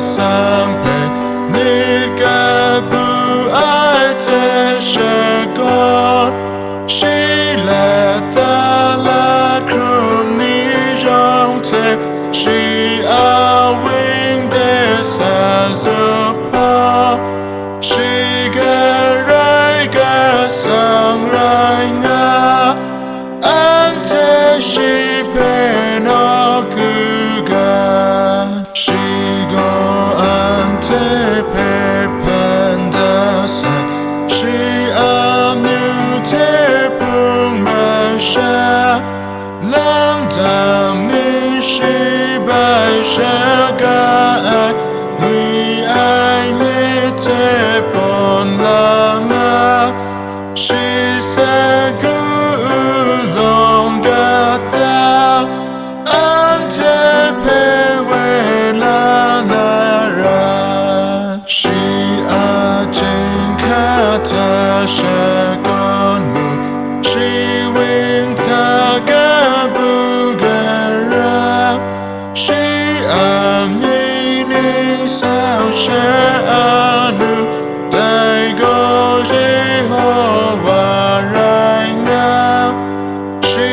sampai nikabu aite shagon shilata la kruni jongte shi awing desa zupa shi garai ga sangrai nga ante shi penokuga shi go ante perpendasa shi amute pumasha lam dam ni shi bai shaga we I nite pon lama shi sagu long gata ante pewela nara shi ajen kata shagonmu shi winta gabugara shi amini sao shanu daigo jehovah ranga shi